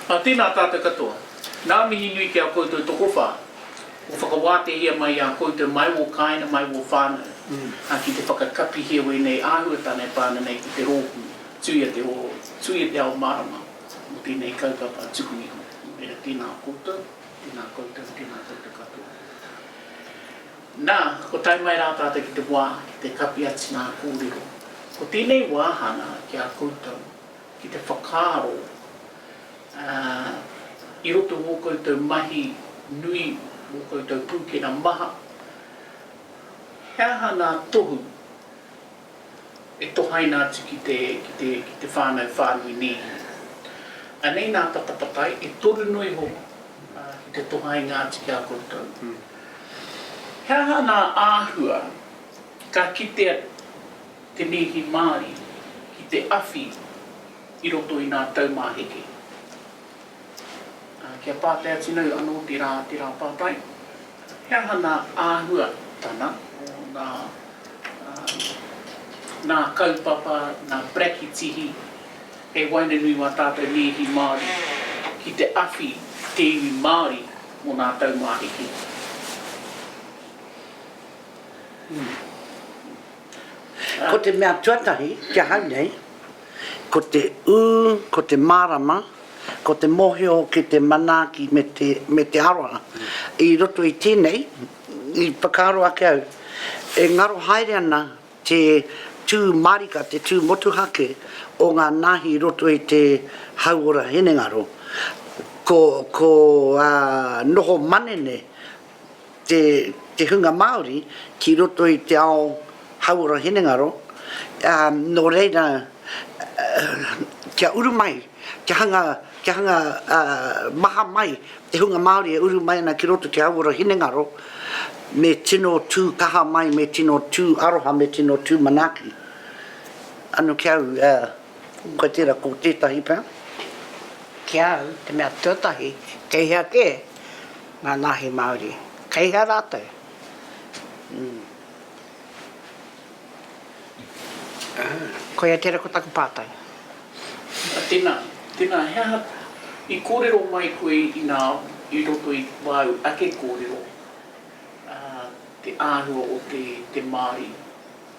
Tēnā tātou katoa. Nā mihi nui ki a koutou toko whā. O whakawāte hia mai a koutou mai o kaina, mai o whānau. Ki te whakakapi hia wei nei āhua tāne pāna nei ki te rōku. Tuia Te Ao Mārama. Mo tēnei kaupapa tuku iho. Mera tēnā koutou, tēnā koutou katoa. Nā, ko tai mai rā tātou ki te wā, ki te kapi ati nā kōrero. Ko tēnei wāhana ki a koutou, ki te whakaaro, I roto mō koutou mahi nui, mō koutou pūkena maha. Hea nā tohu e tohaina atu ki te whānui nehi. Anei nā tatapatai e toru nui ho ki te tohaina atu ki a koutou. Hea nā āhua ka kitea te nehi Māori ki te awhi I roto I nā taumāheke. Kia pātai atinau anō te rā pātai. Hea nā āhua tana, nā kaupapa, nā brakitihi, e waina nui wā tātou nehi Māori, ki te awhi te iwi Māori mō nā taumāheke. Ko te mea tuatahi, kia hau nei, ko te ko te marama, ko te mohio ki te manaki me te aroa. I roto I tēnei, I whakaaro ake au, e ngaro haere ana te tū marika, te tū motuhake o ngā nahi roto I te hauora henengaro. Ko noho manene te hunga Māori ki roto I te ao hauora henengaro, no reira kia uru mai, kia hanga maha mai, te hunga Māori e uru mai ana ki roto te hauora hinengaro, me tino tū kaha mai, me tino tū aroha, me tino tū manaki. Anu kia au, koe tērā ko tētahi pēr? Kia au, te mea tuatahi, kei hea ke, ngā nahi Māori, kei hea rātou. Koe a tērā ko taku pātai. Tēnā, hea I kōrero mai koe I roto I wāu ake kōrero, te āhua o te Māori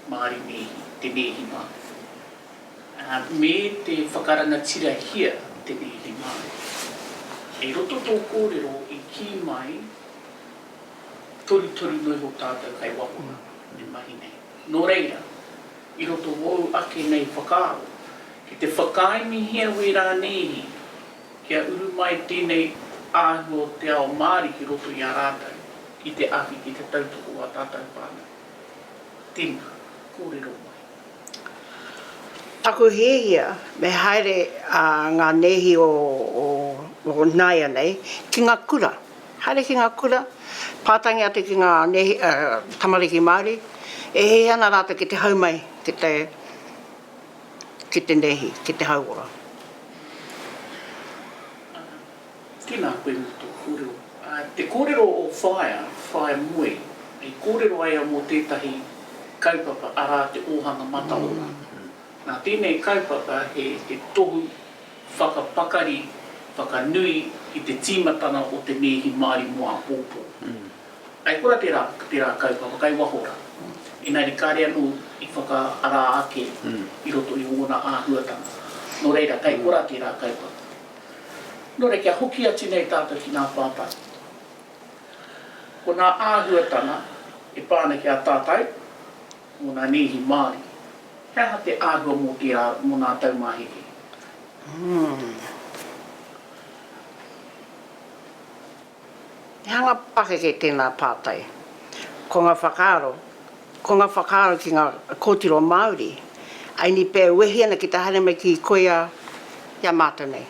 nehi, te nehi Māori. Me te whakaranga tira hia te nehi Māori. E roto tō kōrero I ki mai, tori noi ho tātou kai wahuna, me mahi nei. Nō reira, I roto wau ake nei whakaaro, ki te whakaimi hea wei rā nehi, kia uru mai tēnei āhua o Te Ao Māori ki roto I a rātou, ki te ahi, ki te tautoko a tātou pāna. Tēnā, kōrero mai. Taku hehia, me haere ngā nehi o Naia nei, ki ngā kura. Haere ki ngā kura, pātangi ate ki ngā nehi, tamariki Māori, e he ana rātou ki te haumai, ki te nehi, ki te hauora. Tēnā koe mutu kōrero. Te kōrero o whaia mui, e kōrero ai mō tētahi kaupapa arā te ohanga mataona. Nā tēnei kaupapa he tohu whakapakari, whakanui I te tīmatana o te nehi Māori moa pōpō. Ai kora tērā kaupapa, kai wahora. Ināri kāre anu I whakaara ake I roto I ona āhuatanga. Nō reira, kai kora tērā kaupapa. Nō reira, kia hoki ati nei tātou ki nā pāpai. Ko nā āhuatanga e pāna ki a tātai, o nā nehi Māori. Hea te āhua mō nā taumāheke. Hanga pake kei tēnā pātai. Ko ngā whakaaro ki ngā kōtiro Māori, ai ni pē wehi ana ki te hare mai ki koia ia mātou nei.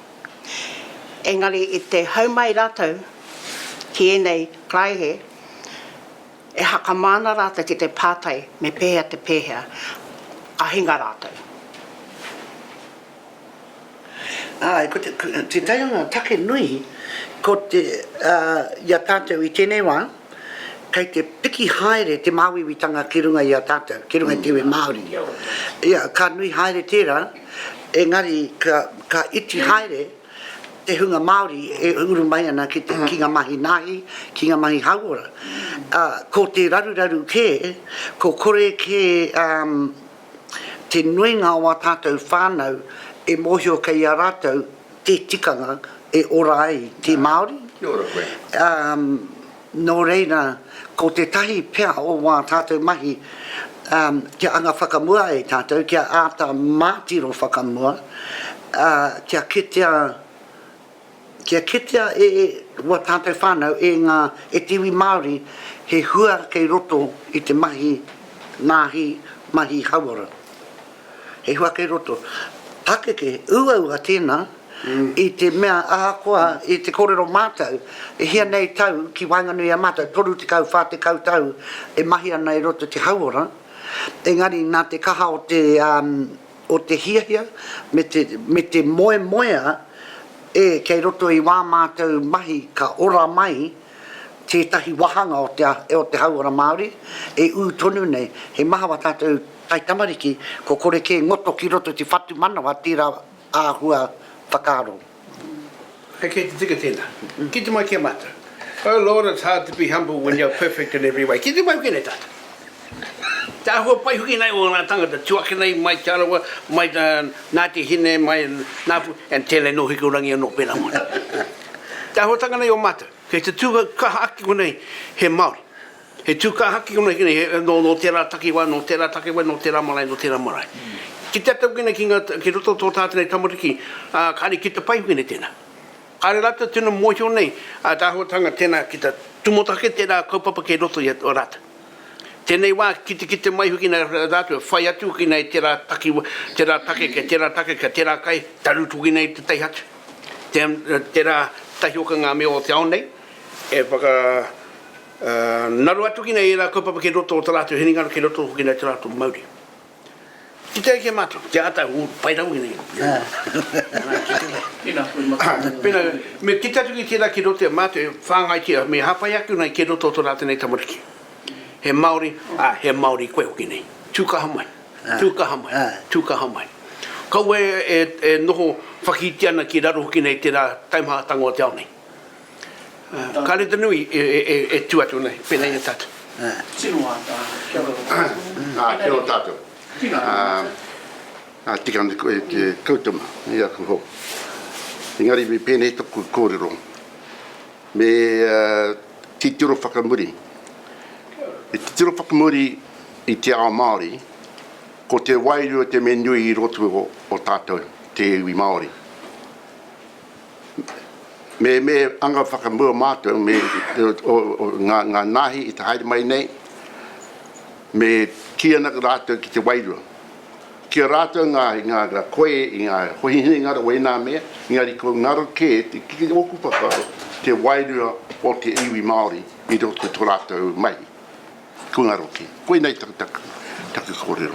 Engari I te haumai rātou, ki enei klaihe, e hakamana rātou ki te pātai me pēhea te pēhea, a hinga rātou. Ko te taianga take nui, ko te ia tātou I tēnei wā, kei te piki haere te māwiwitanga ki runga I a tātou, ki runga I te we Māori. Ia, ka nui haere tērā, engari ka iti haere, te hunga Māori e uru mai ana ki te kinga mahi nahi, kinga mahi hauora. Ko te raru ke, ko kore ke te nuinga o a tātou whānau e mohio kei a rātou te tikanga e ora ai te Māori. Nō reira, ko te tahi pea o wā tātou mahi kia anga whakamua e tātou, kia āta mātiro whakamua, kia kitea wā tātou whānau e tiwi Māori he hua kei roto i te mahi nāhi mahi hauara. He hua kei roto. Pakeke, ua tēnā, i te mea ahakoa, i te kōrero mātou, e hia nei tau ki Wainganui a mātou, toru te kau, whā te kau tau, e mahi ana i roto te hauara. Engari, nā te kaha o te hiahia, me te moea, e kei roto i wā mātou mahi ka ora mai, tētahi wahanga o te hauara Māori, e tonu nei, he maha wa tātou tai tamariki, ko kore ke ngoto ki roto te whatu manawa, tira āhua whakaaro. Hei kei te tika tēnā. Ki te mai kia mata. Oh Lord, it's hard to be humble when you're perfect in every way. Ki te mai kene tata. Tā hua pai huki nei o ngā tangata, tuake nei mai te arawa, mai nā te hine, mai nāpu, and tēlei no hiko rangi anō pēnā mona. Tā hua tanga nei o mata. Kei te tūka kahaki ko nei he Māori. He tūka haki ko nei no tērā taki wā, no tērā taki wā, no tērā marai, no tērā marai. Ki te atau kina ki roto tō tātene tamariki, kāre ki te pai kina tēnā. Kāre rata tēnā moihio nei, tā hua tanga tēnā ki te tumotake tēnā kaupapa ki roto i o rata. Tēnei wā ki te mai kina rātua, whai atu kina i tērā take, tērā kai, tarutu kina i te teihatu. Tērā tahioka ngā mea o te ao nei, e whaka naru atu kina i rā kaupapa ki roto o te rātua, hiningaro ki roto kina i te rātua Māori. Ki te ake mātua, te ata pai rau kina Pena, me ki tatu ki tērā ki roto e mātua, whāngai tia, me hapai aku nei ki roto o te rātua nei tamariki. He Māori, he Māori koe hoki nei. Tūkaha mai. Kau e noho whakitiana ki raro hoki nei tērā taimhaatanga o te ao nei. Kāre te nui e tuatu nei, pēnei e tatu. Tino ata, kia ora. Kia ora tātou. Tikana te kautama, i aku ho. Engari me pēnei toku kōrero. Me titiro whakamuri. E te tiro whakamuri i te ao Māori, ko te wairua te menui i roto o tātou, te iwi Māori. Me anga whakamua mātou, ngā nahi i te haere mai nei, me kia naka rātou ki te wairua. Kia rātou ngā koe, i ngā hohihini ngara o nā mea, ngari ko ngaro ke, te kiki oku whakaro, te wairua o te iwi Māori i roto tō rātou mai. Kungaroki. Koe nei taka kōrero.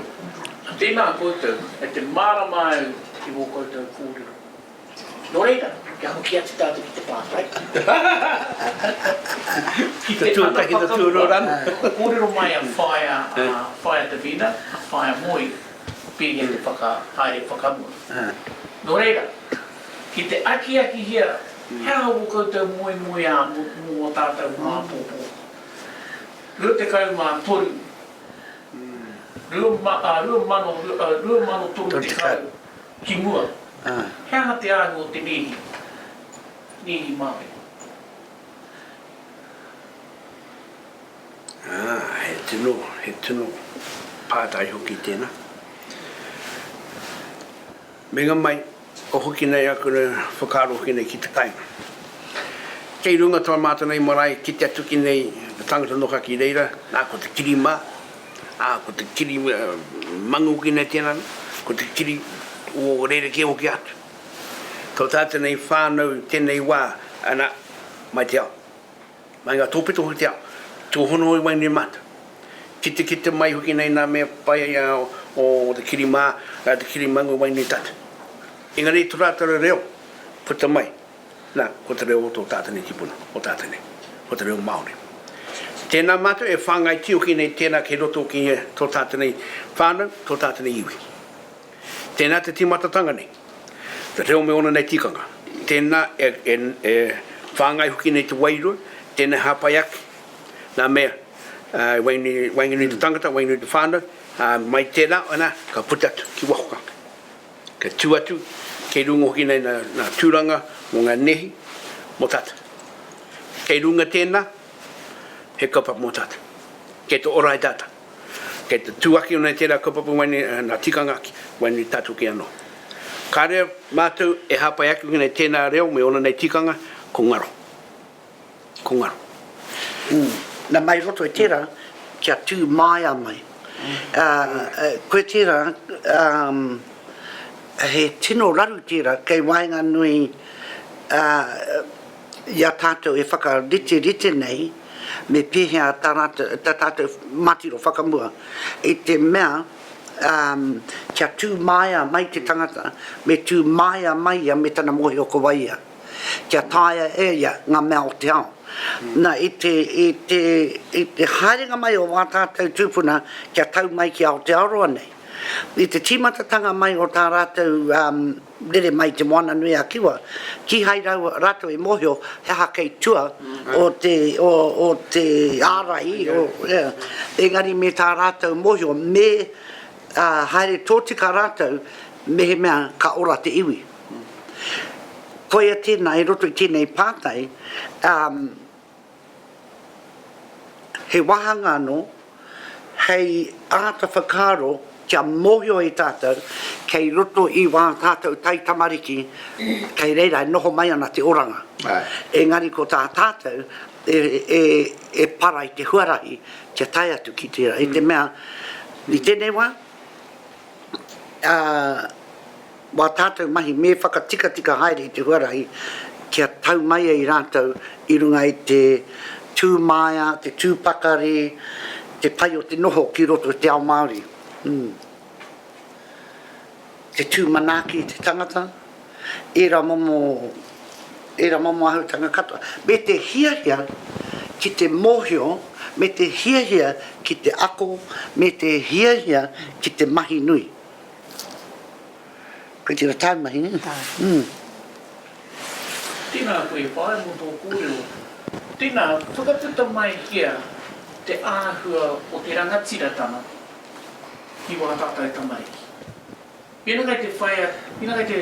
Tēnā koutou, e te mārama au ki mō koutou kōrero. Nō reira, kia hoki ati tātou ki te pātai. Ki te ana whakaua, kōrero mai a whaia te vina, a whaia moi, pēhia te haere whakamua. Nō reira, ki te aki hia, hea hau koutou moi a mō tātou māpōpō. Rua te kau mā toru, rua mano toru te kau ki mua. Hea te āngu o te nihi Māori. He tino pātai hoki tēnā. Menga mai, o hoki nei aku whakaro hoki nei ki te kainga. Kei runga toa mātou nei marae, ki te atuki nei, tangata noka ki reira, nā ko te kiri mā, ko te kiri mangu ki nei tēnā, ko te kiri o reira ke hoki atu. Tau tātou nei whānau tēnei wā, ana, mai te ao. Mai ngā tōpito hoki te ao, tō hono i waini mata. Ki te mai hoki nei nā mea pai o te kiri mā, te kiri mangu waini tata. Engari tō rātara reo, puta mai. Nā, ko te reo o tō tātane tipuna, o tātane, ko te reo Māori. Tēnā mātou e whāngai tio ki nei tēnā ke roto ki tō tātane whānau, tō tātane iwi. Tēnā te timatatanga nei. Te reo me ona nei tikanga. tēnā whāngai huki nei te wairua, tēnā hapai ake, nā mea, wainganui te tangata, wainganui te whānau, mai tēnā, ana, ka puta atu, ki wahoka. Ka tū atu, kei runga hoki nei nā tūranga, mō ngā nehi, mō tata. Kei runga tēnā, he kaupapa mō tata. Kei te orai tata. Kei te tūaki o nei tērā kaupapa waini nā tikanga aki, waini tātou ki anō. Ka rea mātou e hapai aki nei tēnā reo, me ona nei tikanga, ko ngaro. Ko ngaro. Nā mai roto e tērā, kia tū mai a mai. Koe tērā, he tino raru tērā, kei wainga nui ia tātou e whakarite nei, me pēhea tā tātou matiro whakamua, e te mea, kia tū maia mai te tangata, me tū maia mai ia me tana mohi o ko waia. Kia tāia e ia ngā mea o te ao. Nā, i te haerenga mai o wā tātou tūpuna, kia tau mai ki Aotearoa nei. I te tīmatatanga mai o tā rātou rere mai te moana nui a kiwa, ki hai rātou e mohio he hakei tua o te ārai, engari me tā rātou mohio me haere tōtika rātou me he mea ka ora te iwi. Koia tēnā, e roto i tēnei pātai, he wahanga no, hei āta whakaro, kia mohio i tātou, kei roto i wā tātou tai tamariki, kei reira e noho mai ana te oranga. Engari ko tā tātou, e para i te huarahi, kia tai atu ki tērā. I te mea, i tēnei wā, wā tātou mahi me whakatika haere i te huarahi, kia tau mai i rātou i runga i te tūmaia, te tūpakari, te pai o te noho ki roto te ao Māori. Te tūmanaki, te tangata, era momo ahu tanga katoa. Me te hiahia ki te mohio, me te hiahia ki te ako, me te hiahia ki te mahi nui. Koe tira tau mahi, ne? Tēnā koe whae mo tō kōrero. Tēnā, whakaputa mai kia te āhua o te rangatiratanga ki wā tātai tamariki. Pēnā kai te whaia, pēnā kai te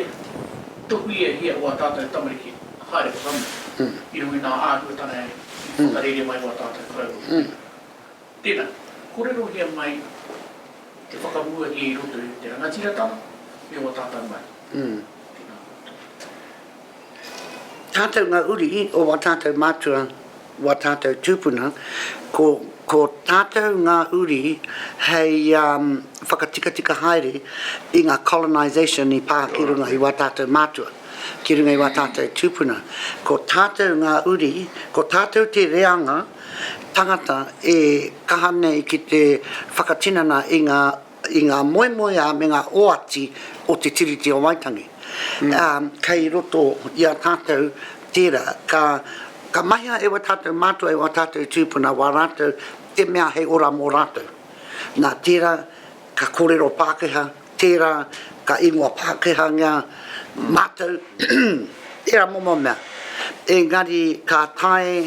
tohuia hia wā tātai tamariki, haere whakamu. I rungi nā āhua tāna e whakarere mai wā tātai whaeru. Tēnā, kōrero hia mai te whakamua i roto i te rangatiratanga, me wā tātai mai. Tātou ngā uri o wā tātou mātua, wā tātou tūpuna, ko tātou ngā uri hei whakatika haere i ngā colonisation i pā ki runga i wā tātou mātua, ki runga i wā tātou tūpuna. Ko tātou ngā uri, ko tātou te reanga, tangata e kahane ki te whakatinana i ngā moemoe a me ngā oati o te tiriti o Waitangi. Kei roto i a tātou tērā, ka maia e wa tātou mātua e wa tātou tūpuna wā rātou te mea hei ora mō rātou. Nā tērā ka kōrero Pākehā, tērā ka ingoa Pākehā ngā mātou, tērā momo mea. Engari ka tae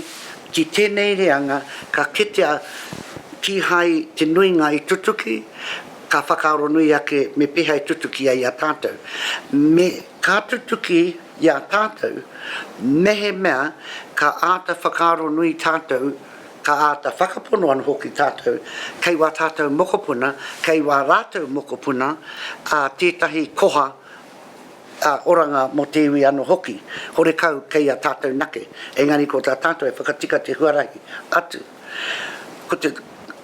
ki tēnei reanga, ka kitea ki hai te nuinga i tutuki, ka whakaaro nui ake me peha i tutuki ai a tātou. Me ka tutuki i a tātou, mehe mea ka āta whakaaro nui tātou, ka āta whakapono anu hoki tātou, kei wā tātou mokopuna, kei wā rātou mokopuna, a tētahi koha oranga mo te iwi anu hoki. Hore kau kei a tātou nake, engari ko tā tātou e whakatika te huarahi atu. Ko te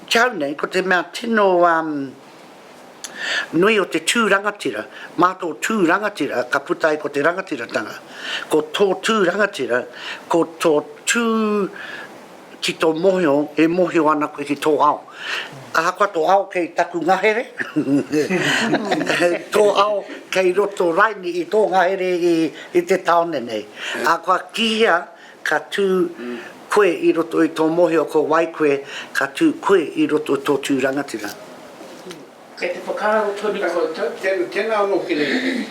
kiau nei, ko te mea tino nui o te tū rangatira, mātō tū rangatira, ka putai ko te rangatiratanga. Ko tō tū rangatira, ko tō tū ki tō mohio, e mohio ana koe ki tō ao. Aha koa tō ao kei taku ngahere, tō ao kei roto raini i tō ngahere i te taone nei. A koa kia ka tū koe i roto i tō mohio ko wai koe, ka tū koe i roto i tō tū rangatira. Kei te whakaaro tōni koutou. Tēnā anō ki nei.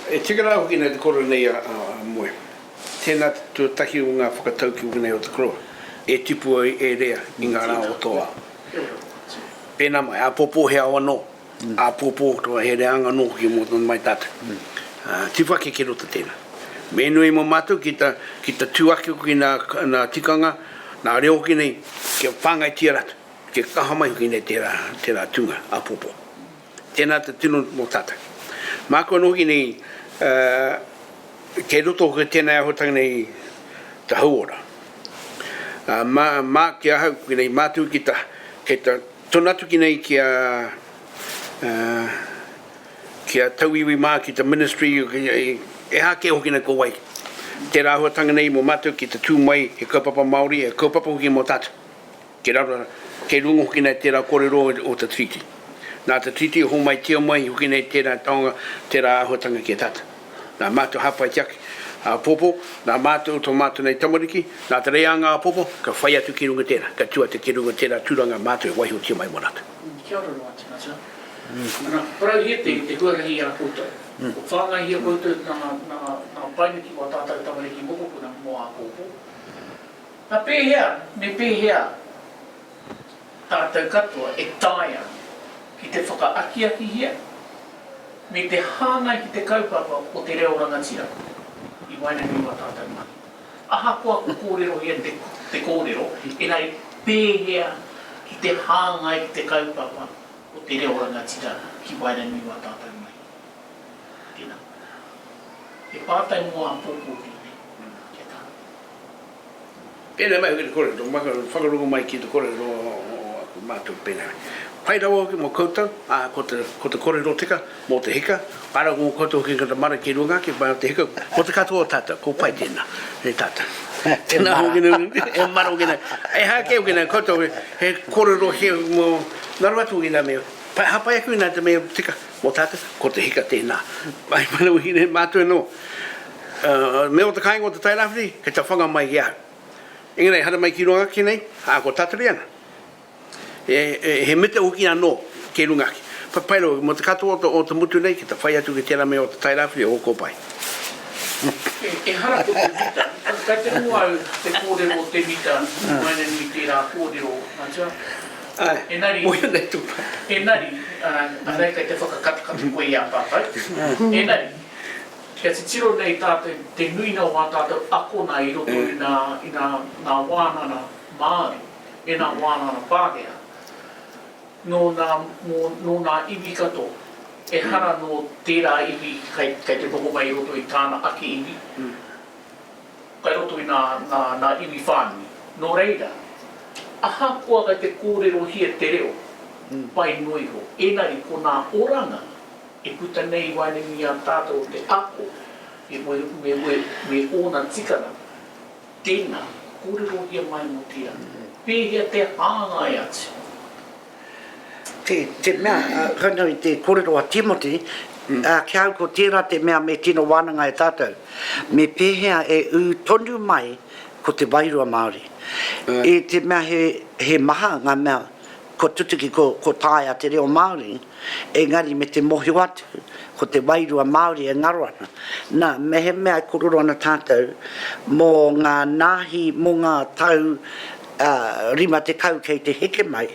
E tika rā hoki nei te koro nei a moe. Tēnā tu tahi o ngā whakatau ki hoki nei o te koroa. E tipu e rea i ngā rā o toa. Pēnā mai, a popo he awa no. A popo toa he reanga no ki mo tonu mai tata. Tipu ake ke rota tēnā. Me nui mo mātou ki ta tuake ki nā tikanga, nā reo ki nei, ke whāngai tia rata. Ke kaha mai ki nei tērā tunga, a popo. Tēnā te tino mo tata. Māko no ki nei, ke roto ke tēnā ahotanga nei ta hauora. Mā ki ahau ki nei mātou ki ta tonatu ki nei ki a tauiwi mā ki ta ministry e hake hoki nei ko wai. Tērā ahotanga nei mo mātou ki ta tū mai he kaupapa Māori e kaupapa hoki mo tata. Ke rungo hoki nei tērā kōrero o ta treaty. Nā ta treaty ho mai tia mai hoki nei tērā taonga tērā ahotanga ki tata. Nā mātou hapai tiaki a popo, nā mātou tō mātou nei tamariki, nā te reanga a popo, ka whai atu ki runga tērā, ka tua te ki runga tērā tūranga mātou e waiho tia mai monata. Kia ora roa tina sa. Parau hia te huarahi a koutou. Ko whāngai hia koutou nā painiki wa tātou tamariki mokopuna mo a popo. Nā pēhea, me pēhea, tātou katoa e tāia ki te whakaaki hia. Me te hāngai ki te kaupapa o te reo rangatira. I waina nui wa tātou mai. Aha koa ko kōrero hia te kōrero, e nei pēhea ki te hāngai ki te kaupapa o te reo rangatira ki waina nui wa tātou mai. Tēnā. E pātai mua pōpō ki nei. Kia tā. Pēnā mai hoki te kōrero, whakarungo mai ki te kōrero o mātou pēnā. Pai rawa hoki mo koutou, ko te kōrero tika, mo te hika, para mo koutou ki kata mara ki runga ki pa te hika, mo te katoa tata, ko pai tēnā, he tata. Tēnā hoki nei, e mara hoki nei, e hake hoki nei koutou, he kōrero he mo naruatu hoki nei mea, hapai aku nei te mea tika, mo tata, ko te hika tēnā. Pai mana hoki nei mātou no, me o te kāinga o te tairāwhiri, ke ta whanga mai ki au. Inga nei, hara mai ki runga ki nei, ko tatari ana. He mete hoki anō ke rungaki. Papairo, mo te katoa o te mutu nei, ki ta whai atu ki tēnā mea o te tairāwhiri o kōpai. E hara ko te vita, kai te mua au te kōrero o te vita, maina nui tērā kōrero, antua. Enari, anai kai te whakakatakatu koe ia pāpai. Enari, kia te tiro nei tātou, te nuina o tātou akona i roto i nā wānana Māori, e nā wānana Pākehā. No nā iwi kato, e hara no tērā iwi kai te poko mai roto i tāna ake iwi. Kai roto i nā iwi whānui. No reira, aha kua kai te kōrero hia te reo, pai noiho. Enari ko nā oranga, e puta nei waine mi a tātou te ako, me ona tikana. Tēnā, kōrero hia mai mo tira. Pēhea te hāngai atu. Te mea, kano i te kōrero a Timothy, kia au ko tērā te mea me tino wānanga e tātou. Me pēhea e tonu mai ko te wairua Māori. E te mea he maha ngā mea, ko tutuki ko tāia te reo Māori, engari me te mohi atu, ko te wairua Māori e ngaroana. Nā, me he mea kororo ana tātou, mō ngā nāhi, mō ngā tau rima te kau kei te heke mai,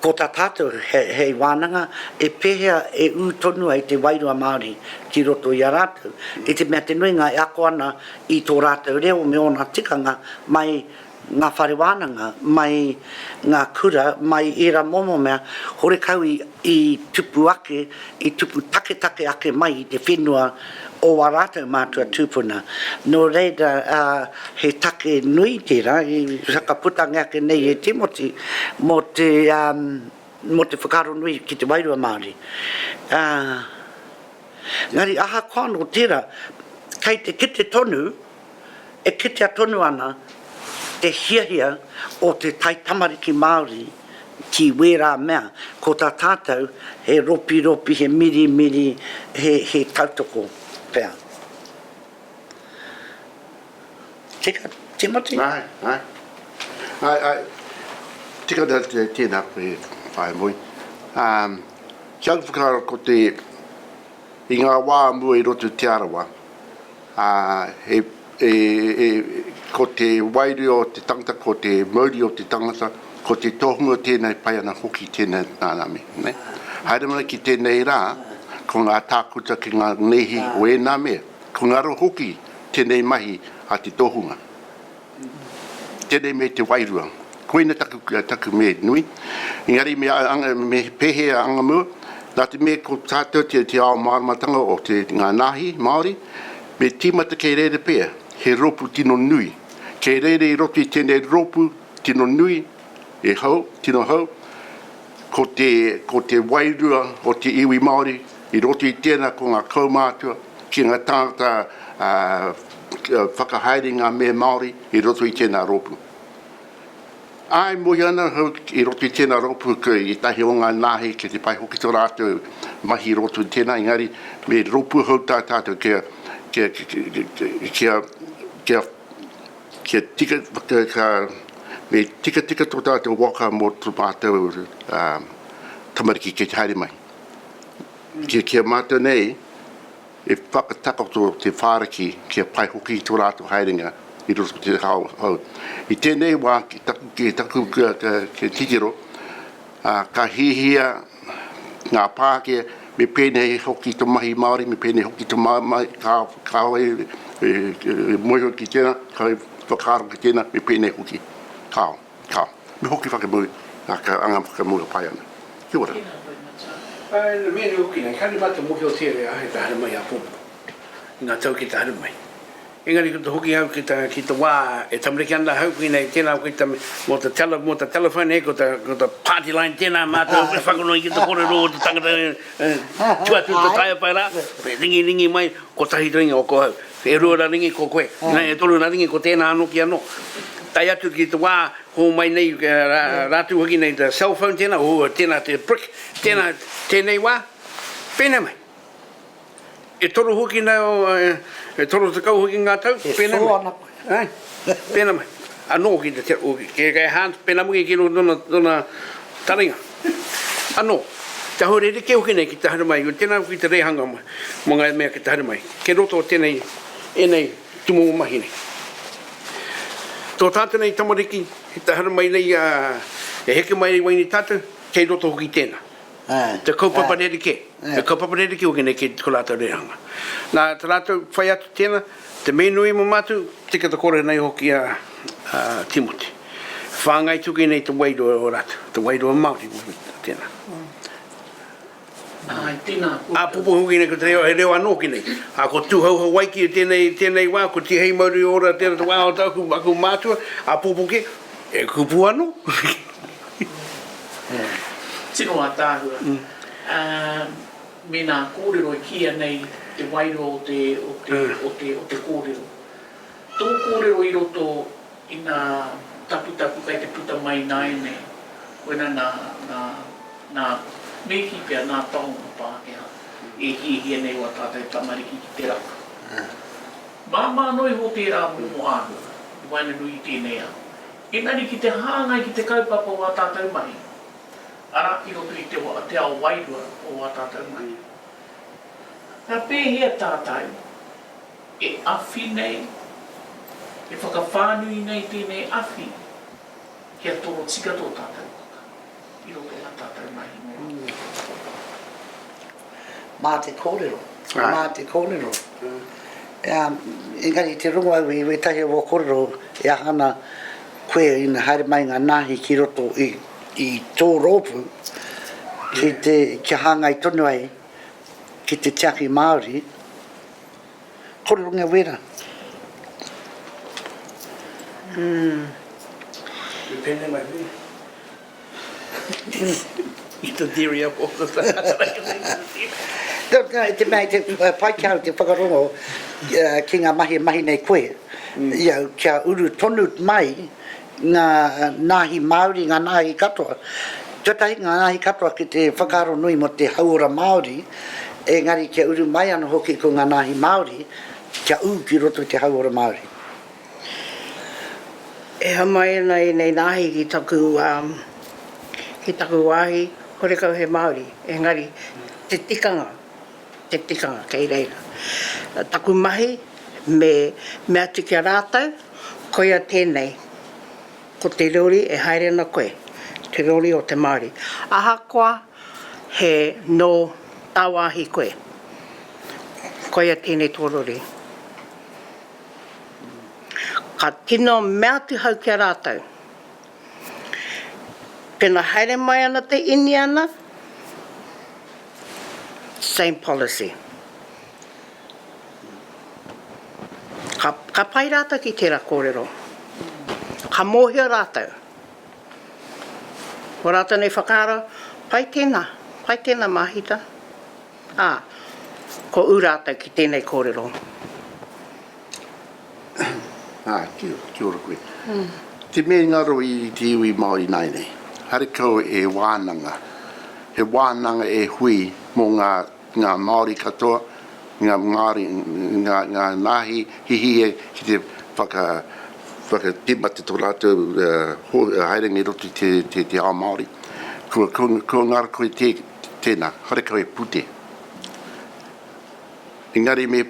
ko tā tātou hei wānanga, e pēhea e tonu ai te wairua Māori ki roto i a rātou. E te mea te nuinga e ako ana i tō rātou reo me ona tikanga mai ngā whare wānanga, mai ngā kura, mai era momo mea, hore kau i tupu ake, i tupu take ake mai i te whenua o a rātou mātua tūpuna. No reira, he take nui tērā, i whakaputanga ake nei e Timothy, mo te whakaro nui ki te wairua Māori. Ngari, aha kono tērā, kei te kite tonu, e kitea tonu ana, te hiahia o te taitamariki Māori ki wera mea, ko tā tātou he ropi, he miri, he tautoko pēr. Tika, Timothy? Ai. Tika tēnā koe whae mui. Kia whakaro ko te I ngā wā mua I roto te arawa. Ko te wairi o te tangata, ko te mauri o te tangata, ko te tohunga tēnei pai ana hoki tēnei nānami. Haere mana ki tēnei rā, ko ngā tākuta ki ngā nehi o e nā mea, ko ngā ro hoki tēnei mahi a te tohunga. Tēnei me te wairua. Koina taku me nui. Ingari me pehea anga mua, nā te mea ko tātou te Ao Māramatanga o te ngā nahi Māori, me tīmata kei rere pēr, he ropu tino nui. Kei rere I roto I tēnei ropu tino nui, e hau, tino hau, ko te wairua o te iwi Māori, I roto I tēnā ko ngā kaumātua, ki ngā tāngata whakahaere ngā mea Māori, I roto I tēnā ropu. Ai mo ana I roto I tēnā ropu I tahi o ngā nahi ke te pai hoki tō rātou mahi I roto I tēnā ingari me ropu hau tātou kia me tika tō tātou waka mō tō mātou tamariki ke te haere mai. Kia mātou nei e whakataka tō te whāraki kia pai hoki tō rātou haerenga I roto te hau. I tēnei wā ki taku ke titiro, ka hihia ngā pākea me pēnei hoki tō mahi Māori, me pēnei hoki tō mahi kāwai moio ki tēnā, kai whakaro ki tēnā, me pēnei hoki. Kao. Me hoki whakamui, anga whakamui pai ana. Kia ora. Ai, mea hoki nei, kari mata mohi o tere a he ta hara mai a pupu. Ngā tau ki ta hara mai. Engari ko hoki hau ki ta wā e tamariki ana hau ki nei tēnā ki ta mo ta telefone ko ta party line tēnā mātou e whakanoi ki ta kōrero o te tangata tuatu ta taia pai rā ringi mai ko tahi ringi o ko hau e rua ra ringi ko koe e tolu ra ringi ko tēnā anō ki anō tai atu ki ta wā ho mai nei rātu hoki nei ta cell phone tēnā o tēnā te brick tēnei wā pēnā mai e toru hoki nei e toru te kau hoki ngā tau, pēnā mai. Pēnā mai. Anō ki te oki. Ke hānt, pēnā mungi ki nona taringa. Anō. Te hore ke hoki nei ki te hara mai. Tēnā ki te rehanga mai. Mo ngai mea ki te hara mai. Ke roto tēnei, enei, tumu mahi nei. Tō tātou nei tamariki, ki te hara mai nei, e heke mai waini tātou, kei roto hoki tēnā. Te kaupapa rere ke. Te kaupapa rere ke hoki nei ki ko lātou rehanga. Nā te rātou whai atu tēnā, te menui mo mātou, tika te kore nei hoki a Timoti. Whāngai tuki nei te wairua o rātou, te wairua Māori tēnā. Ai, tēnā. A pupu hoki nei ko te reo anō ki nei. A ko tūhau waiki tēnei wā, ko te hei mauri ora tēnā te wā o tau aku mātua, a pupu ke, e kupu anō. Tino a tāhua. Me nā kōrero I kia nei te wairo o te kōrero. Tō kōrero I roto I nā tapu kai te puta mai nai nei. Koina nā mehi pia nā taonga Pākehā. E hihia nei wa tātai tamariki ki te raka. Māmā noi ho tērā mo āhua. I waina nui tēnei au. Engari ki te hāngai ki te kaupapa o tātou mai. Ara ki roto I te ao wairua o tātou mai. Ka pēhea tātai, e awhi nei, e whakawhānui nei tēnei awhi, kia toro tika tō tātou waka. I roto a tātou mahi. Mā te kōrero. Mā te kōrero. Engari te runga au I tahi o kōrero e ahana koe ina haere mai ngā nahi ki roto I tō rōpu, ki hāngai tonu ai, ki te tiaki Māori, kore runga wera. Pēnei mai hui. I te theory up o te Te mea, te paikau, te whakarongo ki ngā mahi nei koe, kia uru tonu mai ngā nahi Māori, ngā nahi katoa. Tuatahi ngā nahi katoa ki te whakaro nui mo te hauora Māori, engari kia uru mai ana hoki ko ngā nahi Māori, kia ki roto te hauora Māori. E hamai nei nahi ki taku wāhi, kore kau he Māori, engari te tikanga te tikanga kei reira. Taku mahi me mea tiki a rātau, koia tēnei, ko te rori e haere na koe, te rori o te Māori. Ahakoa he no tāwāhi koe, koia tēnei tō rori. Ka tino mea te hau ki a rātau. Pena haere mai ana te ini ana, same policy. Ka pai rātau ki tērā kōrero. Ka mōhia rātau. Ko rātau nei whakaara, pai tēnā mahita. Ko u rātau ki tēnei kōrero. Kia ora koe. Te mea ngaro i te iwi Māori nai nei. Hare kau e wānanga. He wānanga e hui mō ngā Māori katoa, ngā Māori, ngā nahi hihi ki te whakatima te tō rātou haerengi roto te ao Māori. Ko ngara koe tēnā, hare kau e pute. Engari me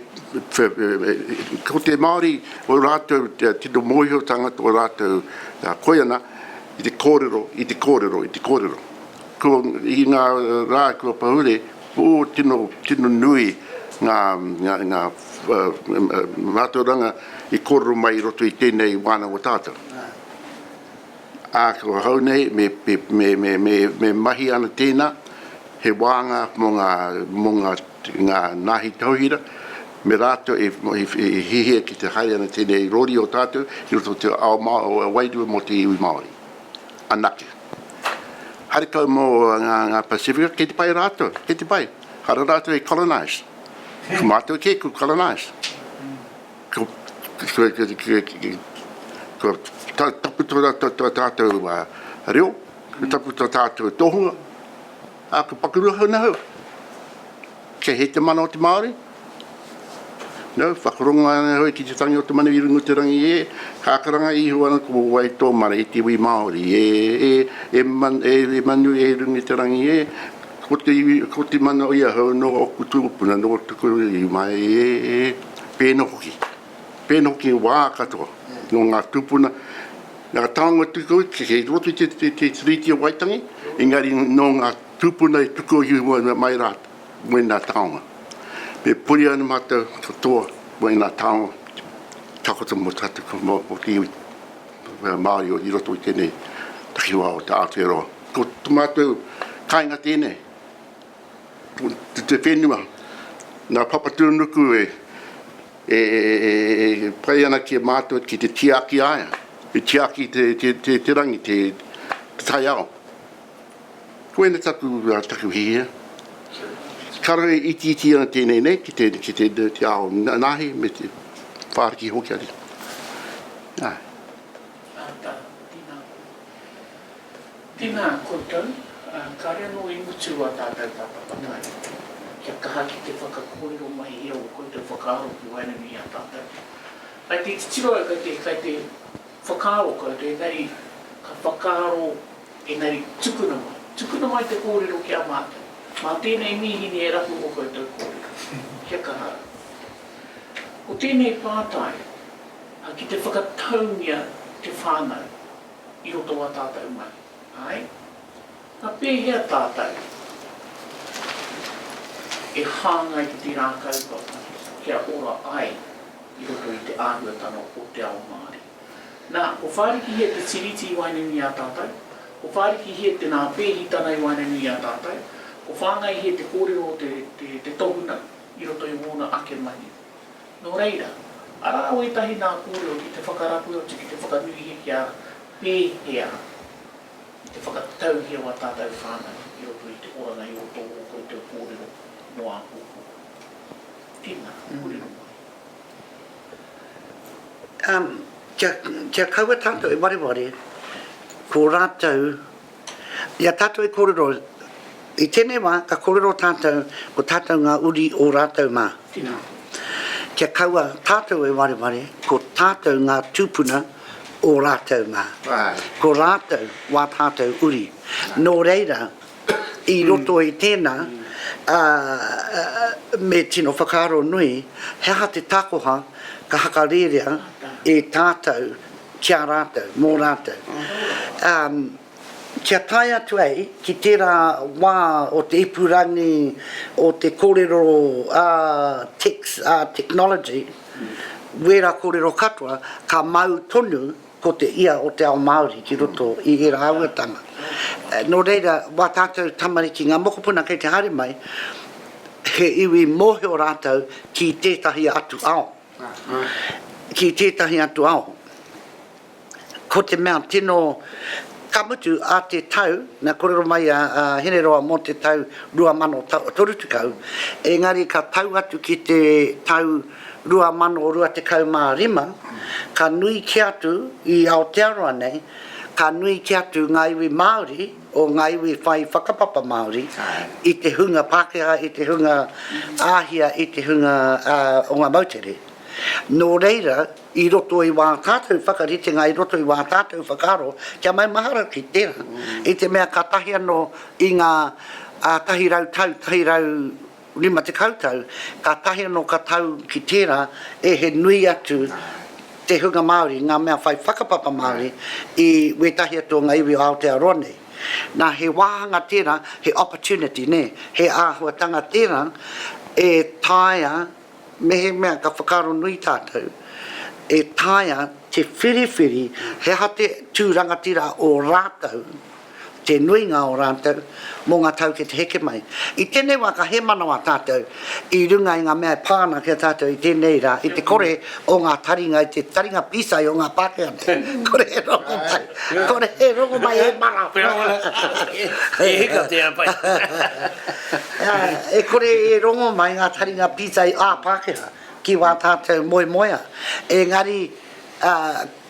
ko te Māori o rātou tino mōhio tangata o rātou koiana i te kōrero. Ko i ngā rā kua pahure, o tino nui ngā mātauranga i kōrero mai roto i tēnei wāna o tātou. Ko hau nei, me mahi ana tēnā, he wānga mō ngā nahi tauhira, me rātou e hihia ki te haere ana tēnei rori o tātou, i roto te ao wairua mō te iwi Māori. Anake. Hare kau mō ngā Pacifica, kei te pai rātou, kei te pai. Hara rātou e colonized. Ko mātou ke ku colonized. Ko tapu tō tātou reo, ko tapu tō tātou tohunga, ko pakurua hau na hau. Kei he te mana o te Māori. No, whakaronga ana hoi ki te tangi o te mani wirungu te rangi kākaranga iho ana ko wai tō mara i te iwi Māori. Manu e rungi te rangi ko te mana o ia hau no oku tūpuna, no tuku i mai pēno hoki. Pēno hoki wā katoa. No ngā tūpuna, ngā taonga tuku, ke roto i te triti o Waitangi, engari no ngā tūpuna i tuku i mai rāt, mui ngā taonga. Me puri anu mātou katoa, mui ngā taonga, takota mo tātou mo te iwi Māori o i roto i tēnei takiwā o te Aotearoa. Ko tu mātou kāinga tēnei, te whenua, ngā papatūnuku pai ana ki mātou ki te tiaki aia, tiaki te rangi, te Tai Ao. Koena taku hihia. Karo e iti ana tēnei nei, ki te ao nahi, me te whāriki hoki ari. Tina koutou, ka rea no i mutu a tātou papatai. Kia kaha ki te whakakōrero mai i o koutou whakaaro ki wainami a tātou. Ai te tiro kai te whakaaro koutou, engari ka whakaaro engari tukuna mai. Tukuna mai te kōrero ki a mātou. Mā tēnei mihini e rapu o koutou kōrero. Kia kaha. Ko tēnei pātai, ki te whakataungia te whānau i roto a tātou mai. Ai? Ka pēhea tātou e hāngai ki te rā kaupapa kia ora ai i roto i te āhuatano o Te Ao Māori. Nā, ko whāriki he te tiriti i wainuni a tātou, ko whāriki he te nā pēhitana i wainuni a tātou, ko whāngai he te kōrero o te tohuna i roto i mōna ake mani. Nō reira, ara o etahi nā kōrero ki te whakarapu o ki te whakanuhi ki a pēhea, te whakatauhia wa tātou whānau i roto i te oranga i o tō o koe te kōrero no a kōko. Tina, kōrero mai. Kia kaua tātou e wari, ko rātou, ia tātou e kōrero, i tēnei wā, ka kōrero tātou, ko tātou ngā uri o rātou mā. Tina. Kia kaua tātou e wari, ko tātou ngā tūpuna o rātou mā. Ko rātou wā tātou uri. Nō reira, i roto i tēnā, me tino whakaro nui, he ha te takoha ka hakarerea e tātou kia rātou, mō rātou. Kia tai atu ei, ki tērā wā o te ipurangi, o te kōrero technology, wera kōrero katoa, ka mau tonu ko te ia o te ao Māori ki roto i era auatanga. No reira, wā tātou tamariki ngā mokopuna kei te haere mai, he iwi mōheo rātou ki tētahi atu ao. Ki tētahi atu ao. Ko te mea tino kamutu a te tau, na korero mai a Heneroa mō te tau 2030, engari ka tau atu ki te tau 2025, ka nui ki atu i Aotearoa nei, ka nui ki atu ngā iwi Māori, o ngā iwi whai whakapapa Māori, i te hunga Pākehā, i te hunga āhia, i te hunga o ngā Mautere. Nō reira, i roto i wā tātou whakaritenga, i roto i wā tātou whakaro, kia mai mahara ki tēnā. I te mea ka tahi anō i ngā tahi rau tau, tahi rau rima te kautau, ka tahi anō ka tau ki tēnā, e he nui atu te hunga Māori, ngā mea whai whakapapa Māori, i wetahi atu ngā iwi o Aotearoa nei. Nā he wāhanga tēnā, he opportunity ne, he āhuatanga tēnā, e tāia, me he mea ka whakaro nui tātou, e tāia te whiriwhiri, he ha te tūrangatira o rātou, te nuinga o rātou, mō ngā tau ke te heke mai. I tēnei wā ka he manawa tātou, i runga i ngā mea pāna kia tātou i tēnei rā, i te kore o ngā taringa, i te taringa pisai o ngā Pākehā. Kore he rongo mai, kore he rongo mai e mara. E hika te apai. E kore e rongo mai ngā taringa pisai a Pākehā, ki wā tātou moe moea. Engari,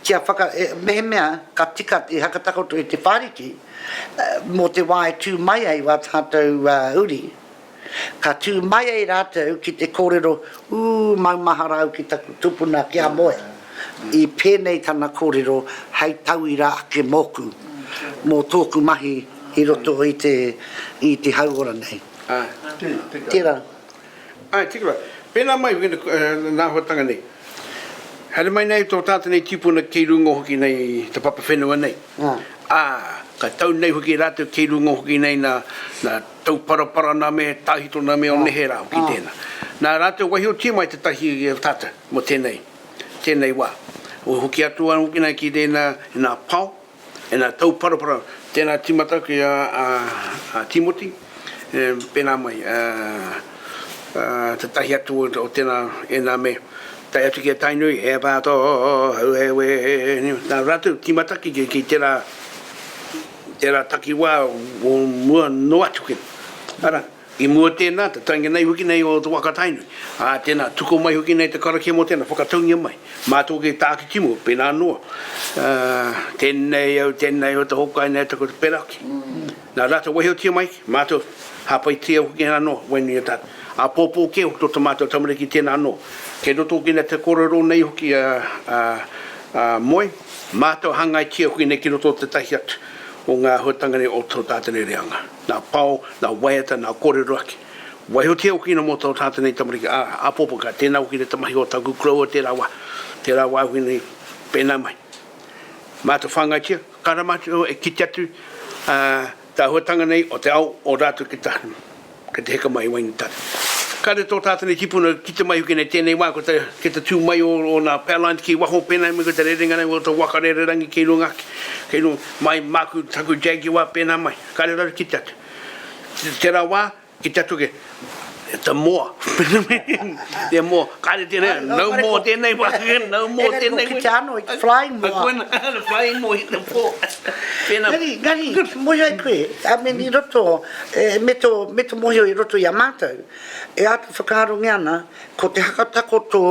kia whaka, mehe mea, ka tika te hakatakoto i te whāriki, mō te wāe tū mai ai wā tātou uri. Ka tū mai ai rātou ki te kōrero, maumaharau ki taku tupuna kia moe. I pēnei tana kōrero, hei tau i rā ake moku, mō tōku mahi i roto i te hauora nei. Tērā. Ai, tikura. Pēnā mai nā huatanga nei. Hare mai nei tō tāta nei tipuna kei rungo hoki nei te papa whenua nei. Ka tau nei hoki rātou kei rungo hoki nei na tau parapara nā me, tāhito nā me o nehe rā hoki tēnā. Nā rātou wahi o tia mai te tahi tāta mo tēnei wā. O hoki atua hoki nei ki tēnā nā pau, e nā tau parapara. Tēnā timata ki a Timothy, pēnā mai, te tahi atu o tēnā e nā me. Tai atu ki a tainui, e pāto, hau hewe, nā rātou timataki ki tērā taki wā o mua no atu ken. Ara, i mua tēnā, te tainga nei huki nei o te waka tainui. Tēnā, tuko mai huki nei te karakia mo tēnā, whakataungia mai. Mātou ke tāki timu, pēnā noa. Tēnei au te hokai nei tako te peraki. Nā rātou wahi o tia mai, mātou hapai tia huki nā noa, waini e tātou. A pōpō ke hukto te mātou tamariki tēnā noa. Ke roto ki nei te kōrero nei hoki moi, mātou hangai tia hoki nei ki roto te tahi atu o ngā huatanga nei o tō tātane reanga. Nā pau, nā waiata, nā kōrero aki. Waiho tia hoki nei mo tō tātane tamariki, a pōpō ka tēnā hoki nei tamahi o taku kraua tērā wā hoki nei pēnā mai. Mātou whangai tia, karamatu e kiti atu tā huatanga nei o te au o rātou ki tā. Ka te heka mai waini tātou. Kare tō tātane tipuna ki te mai huki nei tēnei wā, ke te tū mai o nā Powerline ki waho pēnei mai ko te rerenga nei o te waka rererangi kei runga aki. Kei runga mai māku taku jagi wā pēnā mai. Kare rau ki te atu. Tērā wā, ki te atu ke te moa. Te moa. Kare tēnei, no more tēnei wā. No more tēnei wā. Ki te ano, flying moa. Flying moa i te pō. Gari, mohi ai koe, i roto, me to mohi i roto i a mātou, e atu whakaro ngeana, ko te hakatako tō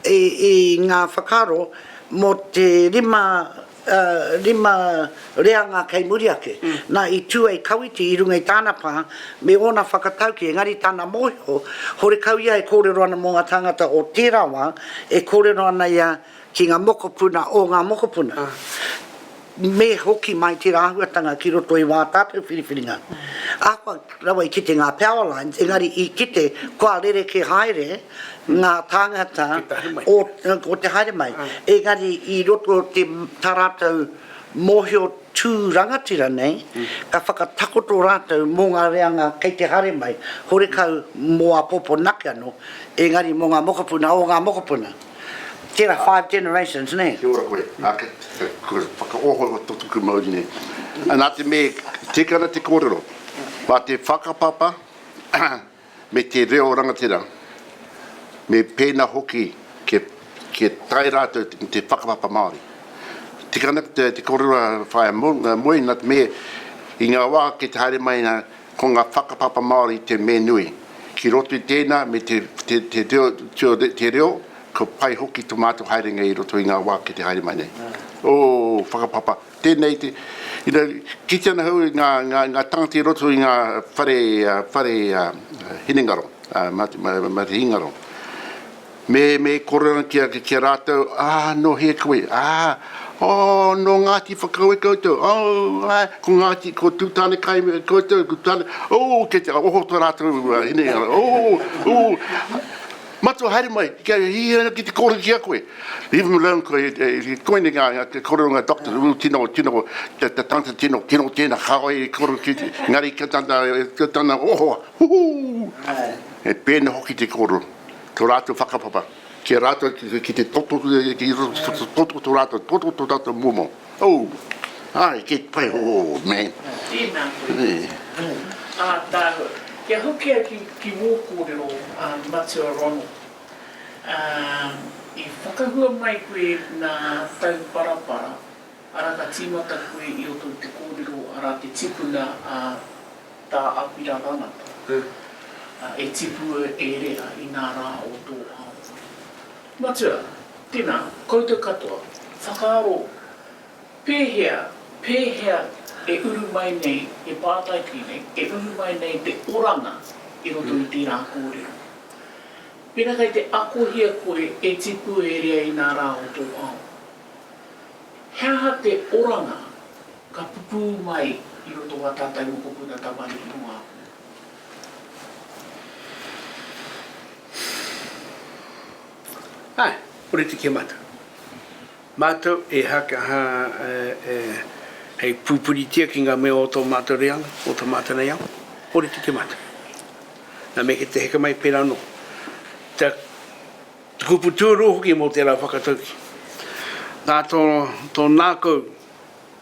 i ngā whakaro, mo te rima reanga kei muriake. Nā i tū ei kawiti i runga i tāna pā, me ona whakatauki, engari tāna mōhio, hore kauia e kōrero ana mō ngā tangata o tērā wā, e kōrero ana ia ki ngā mokopuna o ngā mokopuna. me hoki mai te rāhuatanga ki roto i wā tātou whiriwhiringa. Ākua rawa I kite ngā power lines, engari I kite kua rere ke haere ngā tāngata o te haere mai. Engari I roto te tarātou mōhio tū rangatira nei, ka whakatakoto rātou mō ngā reanga kei te haere mai, hore kau mō a popo nake anō, engari mō ngā mokapuna o ngā mokapuna. Tērā 5 generations, ne? Kia ora koe, ake, koe whakaoho o tutuku Māori ne. Anā te me, tekana te kōrero, wā te whakapapa, me te reo rangatira, me pēna hoki ke tai rātou te whakapapa Māori. Tekana te kōrero whae moe, nā te me, I ngā wā ke te haere mai na, ko ngā whakapapa Māori te me nui. Ki roto I tēnā, me te reo, ko pai hoki tomato haerenga I roto I ngā wā ki te haere mai nei. O, whakapapa. Tēnei te, ki tēnā hau ngā tangati roto I ngā whare hinengaro, mate hingaro. Me korona kia rātou, no he koe, no ngāti whakaue koutou, ko ngāti, ko tūtane kai koutou, ke te oho tō rātou hinengaro, Mato haere mai, ki te kōrero ki a koe. Even alone koe, koe ni ngā kōrero ngā doctor, tino, te tangata tino tēnā, haoi kōrero ki ngari ka tana, E pēna hoki te kōrero, tō rātou whakapapa. Ki rātou, ki te toto tō rātou momo. Ki pai, man. Tēnā koe. Tāhu. Kia hokia ki mō kōrero Matua Rono. I whakahua mai koe nā tau parapara, ara ka tīmata koe I oto te kōrero ara te tipuna tā apira rangata. E tipu e rea I nā rā o tō ao. Matua, tēnā, koutou katoa, whakaaro pēhea e uru mai nei, e pātaiki nei, e uru mai nei te oranga I roto I tērā kōrero. Pena kai te akohia koe e tipu e rea I nā rā o tō ao. Hea te oranga ka pupu mai I roto wa tātai mokopuna tamari I ngā. Ore te kia mata. Mātou e haka hei pupuritia ki ngā mea o tō mātou reanga, o tō mātou nei au, ore te kia mata. Nā me ke te heka mai pēra no. Te kupu tūro hoki mō tērā whakatauki. Nā tō nākou,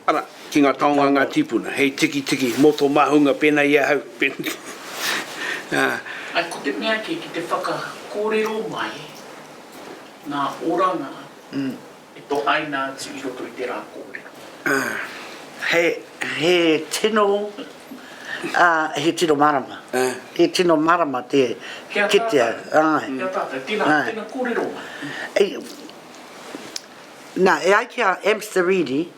ara, ki ngā taonga ngā tipuna, hei tiki, mō tō mahunga pēnā ia hau. Ai ko te mea ki te whakakōrero mai, nā oranga, e tō aina atu I roto I tērā kōrero. He tino marama. He tino marama te kitea. Kia tātai, tēnā kōrero mai. Nā, e ai kia Amsteridi,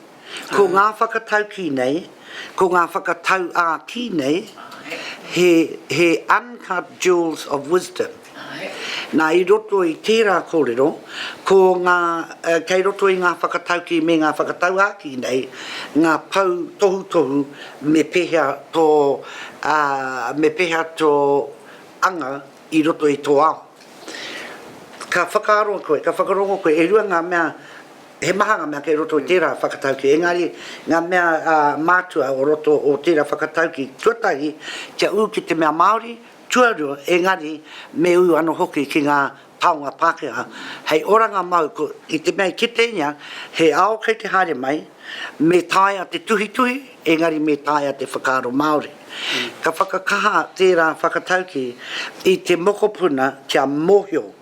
ko ngā whakatau ki nei, ko ngā whakatau ki nei, he uncut jewels of wisdom. Nā I roto I tērā kōrero, ko ngā, kei roto I ngā whakatauki me ngā whakatau āki nei, ngā pau tohu me pehea tō anga I roto I tō ao. Ka whakarongo koe, e rua ngā mea, he maha ngā mea kei roto I tērā whakatauki, engari ngā mea mātua o roto o tērā whakatauki, tuatahi, kia u ki te mea Māori, tuarua, engari me ui ano hoki ki ngā paunga Pākehā. Hei oranga mau, I te mea ki tēnia, he ao kei te haere mai, me tāia te tuhi, engari me tāia te whakaaro Māori. Ka whakakaha tērā whakatauki I te mokopuna kia mōhio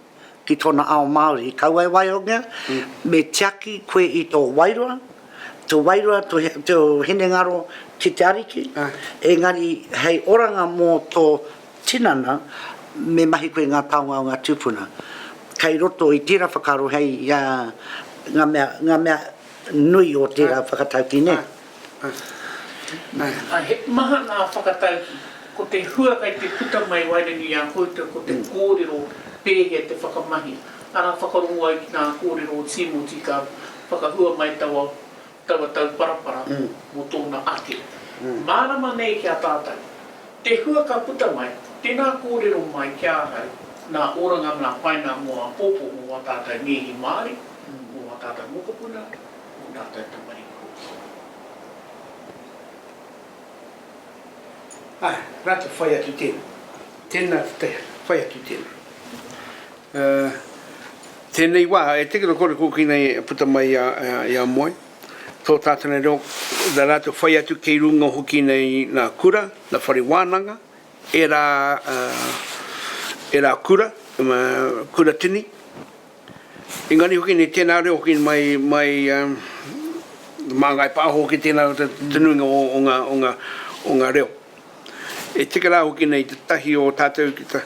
ki tōna ao Māori, kauai waionga, me tiaki koe I tō wairua, tō hinengaro ki te ariki, engari hei oranga mō tō tinana me mahi koe ngā taonga o ngā tūpuna. Kei roto I tērā whakaro hei ngā mea nui o tērā whakatauki ne. He maha ngā whakatauki, ko te hua kai te puta mai waireni a koutou, ko te kōrero pēhea te whakamahi. Ara whakarongo ai ki ngā kōrero o Timoti ka whakahua mai tawa tawa tau parapara mo tōna ake. Mārama nei kia tātai. Te hua ka puta mai, tēnā kōrero mai kia ahau, nā oranga nā whaina moa pōpō mo a tātai ngehi Māori, mo a tātai mokopuna, mo a tātai tamari kōki. Ai, rata whai atu tēnā. Tēnā whai atu tēnā. Tēnei wā, e tekero kore kōki nei puta mai a moe. Tō tātana reo, da rātou whai atu kei runga hoki nei nā kura, nā whare wānanga, e rā kura, kura tini. Engari hoki nei tēnā reo hoki mai māngai pāho hoki tēnā tununga o ngā reo. E tika rā hoki nei te tahi o tātou ki ta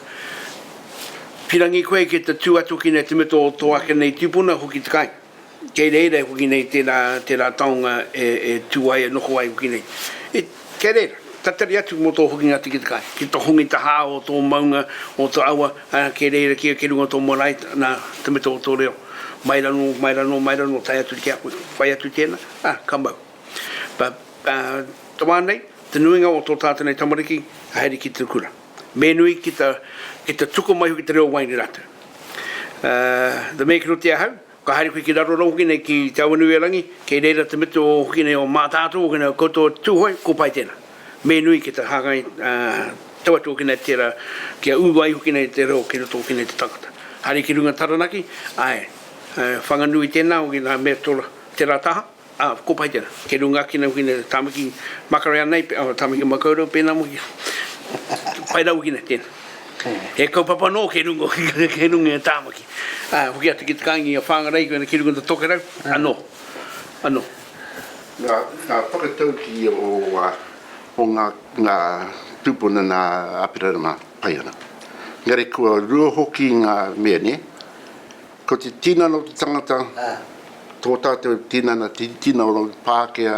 pirangi koe ki ta tū atu ki nei te mito o tō ake nei tūpuna hoki te kai. Kei reira hoki nei tērā taonga e tūai e noko ai hoki nei. Kei reira, tatari atu mo tō hoki ngā tiki te kai. Ki tō hongi ta hā o tō maunga o tō awa, kei reira kia ke runga tō morai nā te mito o tō reo. Mai rano, tai atu kia, whai atu tēnā, ka mau. Tawā nei, te nuinga o tō tātanei tamariki, haere ki te kura. Me nui ki ta tuko mai hoki te reo waini rata. The me kiro te ahau, ka haere koe ki raro hoki nei ki te awanui rangi, kei reira te mito hoki nei o mātātou, hoki nei o koutou tūhoi, ko pai tēnā. Me nui ki ta hāngai tawatu hoki nei tērā, kia uwai hoki nei te reo, ki roto hoki nei te tangata. Haere ki runga taranaki, whanganui tēnā hoki nā mea tola tērā taha, ko pai tēnā. Ke runga ki nei hoki nei tāmaki makarea nei, tāmaki makaurau pēnā moki. Pai rau ki nei tēnā. E kaupapa no ke rungo, ke runga e tāmaki. Hoki atu ki te kāngi a whangarei, ke runga te toke rau, anō. Ngā whakatauki o ngā tūpuna nā apirarama pai ana. Ngare kua rua hoki ngā mea ne, ko te tinana o te tangata, tō tātou tinana, tinana o Pākehā,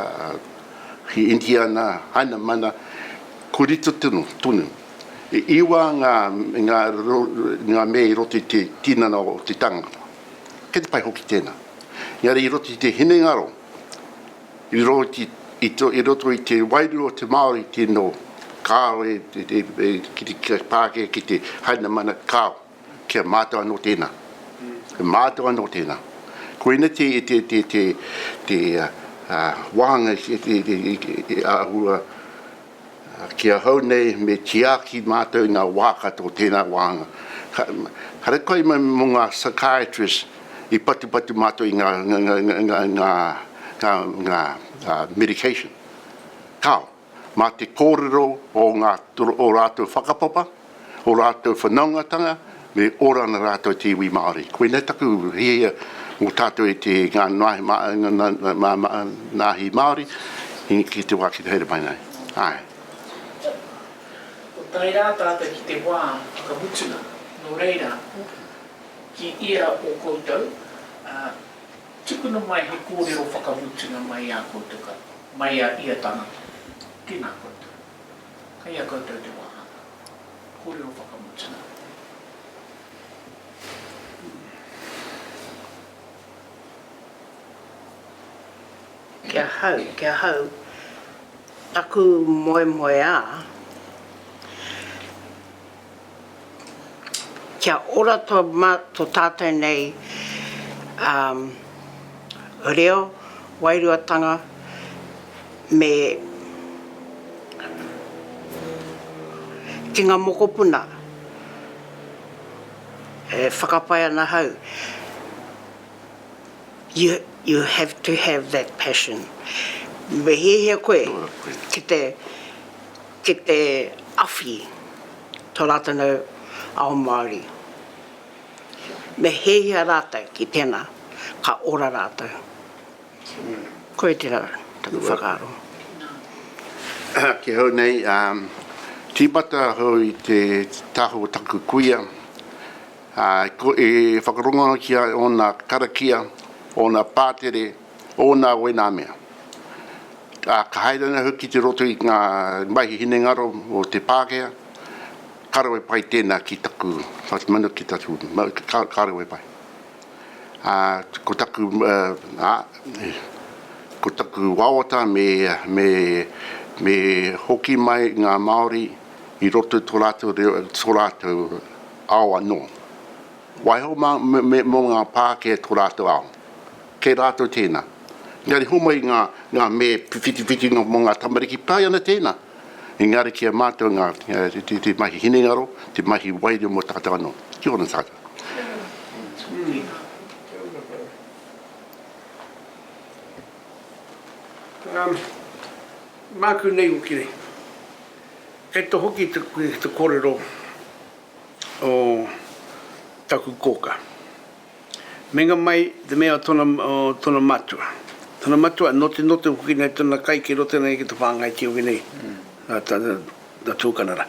hi Indiana, haina mana, ko rito tunu. E iwa ngā mea I roti te tinana o te tangata. Ke te pai hoki tēnā. Ngare I roti te hinengaro, I roto I te wairu o te Māori tēnō kāo ki te Pākehā, ki te haina mana kāo, kia mātua no tēnā. Mātua no tēnā. Ko ina te wāhanga ahua kia hau nei me tiaki mātou ngā wākato tēnā wāhanga. Hara koe mo ngā psychiatrist I patu mātou I ngā medication. Kao, mā te kōrero o rātou whakapapa, o rātou whanaungatanga, me orana rātou te iwi Māori. Koe nei taku hea o tātou te ngā nāhi Māori, ki te wā ki te heira mai nei. Ai. O tai rā tātou ki te wā whakamutuna, no reira, ki ia o koutou, tukuna mai he kōrero whakamutuna mai a koutou, mai a ia tanga. Tēnā koutou. Kai a koutou te wāhanga. Kōrero whakamutuna. Kia hau, taku moe a, kia ora tō tātai nei reo, wairuatanga, me ki ngā mokopuna, whakapai ana hau. You have to have that passion. Me hea koe, ki te awhi, tō rātana ao Māori. Me hea rātou ki tēnā, ka ora rātou. Koe tēnā, taku whakaaro. Ki hau nei, tīpata hau I te tahu o taku kuia, e whakaronga ki o nā karakia, o nā pātere, o nā wena mea. Ka hairana hoki te roto I ngā mahi hinengaro o te Pākehā, karawe pai tēnā ki taku, whatmanu ki taku, karawe pai. Ko ko taku wawata me hoki mai ngā Māori I roto tō rātou ao anō. Waiho mō ngā pāke tō rātou ao. Kei rātou tēnā. Ngāri humai ngā me whiti mō ngā tamariki pai ana tēnā. Engari kia mātou te mahi hinengaro, te mahi waireo mō tātou anō. Kia ora tātou. Māku nei o kire. Kei to hoki te kōrero o taku kōka. Menga mai te mea tōna matua. Tōna matua note hoki nei tōna kai ki rote nei ki te whāngai te hoki nei. Na tūkanara.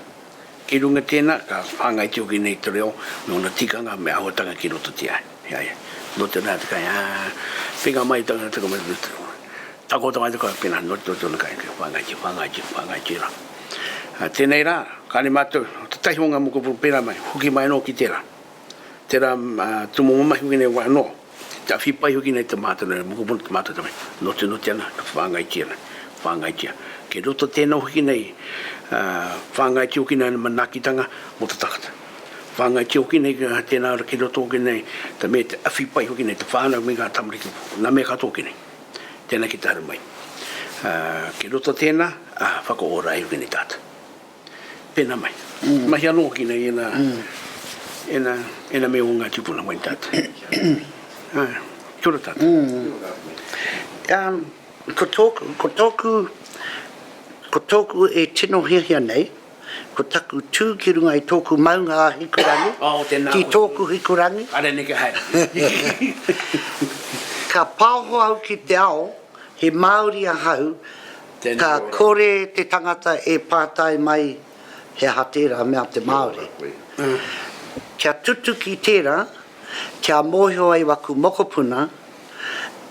Ki runga tēnā, ka whāngai te hoki nei te reo, me ona tikanga me ahotanga ki roto te ai. Note nā te kai, whenga mai tanga te kamai te Takota mai te kai pena, note tōna kai, whāngai te ra. Tēnei rā, kāne mātou, te tahi honga muka pera mai, huki mai anō ki tērā. Tērā tumo mai huki nei wai anō. Te awhipai huki nei te mātou nei, muka puna te mātou tamai. Note ana, ka whāngai tia. Ke roto tēnā huki nei, whāngai tia huki nei manakitanga mo te takata. Whāngai tia huki nei, tēnā ra ke roto huki nei, te me te awhipai huki nei, te whānau me ngā tamariki, nā me kato huki nei. Tēnā ki tāra mai. Ke roto tēnā, whako ora ai huki nei tātou. Pena mai. Mahi anō ki nei ena me o ngā tupuna mai tātou. Kia ora tātou. Ko tōku e tino hihia nei, ko taku tū ki runga I tōku maunga hikurangi, ki tōku hikurangi. Are neke hai. Ka pāho au ki te ao, he Māori ahau, ka kore te tangata e pātai mai he hatera mea te Māori. Kia tutu ki tērā, kia mōhio ai waku mokopuna,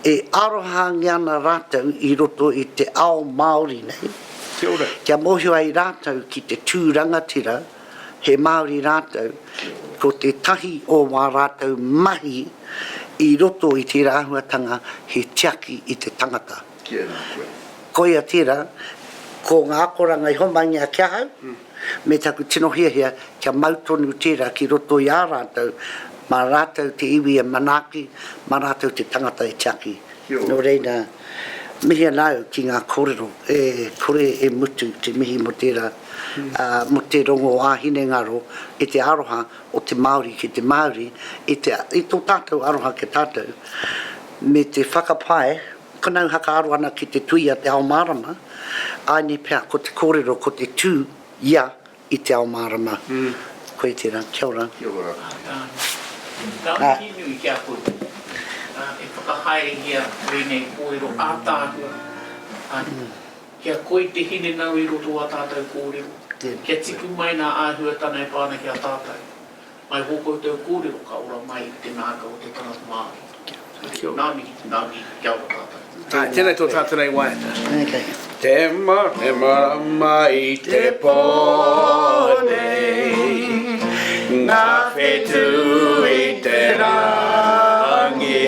e aroha ngiana rātou I roto I te ao Māori nei. Kia mōhio ai rātou ki te tūrangatira, he Māori rātou, ko te tahi o wā rātou mahi I roto I te rāhuatanga he tiaki I te tangata. Koia tērā, ko ngā koranga I homangia kia hau, me taku tino hia, kia mautonu tērā ki roto I ā rātou, mā rātou te iwi e manaki, mā rātou te tangata e tiaki. No reina, mihi anau ki ngā kōrero, kore e mutu te mihi mo tērā, mo te rongo āhine ngaro, e te aroha o te Māori ki te Māori, I tō tātou aroha ke tātou, me te whakapae, kanau haka aro ana ki te Tuia Te Ao Mārama, aini pēr ko te kōrero, ko te tū, ia I Te Ao Mārama. Koe tērā, kia ora. Kia ora. Nā hinu I kia koe. E whakahaere hia rene kōrero ātāhua. Kia koe te hine nau I roto a tātou kōrero. Kia tiku mai nā āhua tana e pāna kia tātou. Mai hoko tau kōrero ka ora mai te nāka o te tanata Māori. Nāmi, kia ora tātou. Tēnei tō tātou nei waiata. Te marama I te pōne, ngā whetū I te rangi,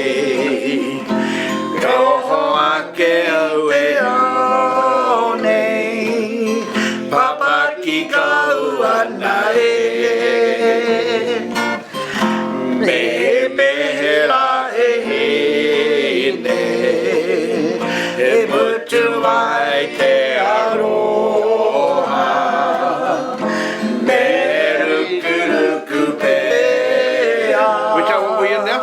roho ake au e au nei, papa ki kau ana me mehera e hine, e mutu mai te aroha, me ruku pēa. We tell what we're in now?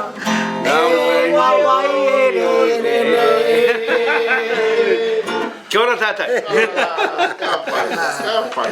Kia ora tātou. Ka pai.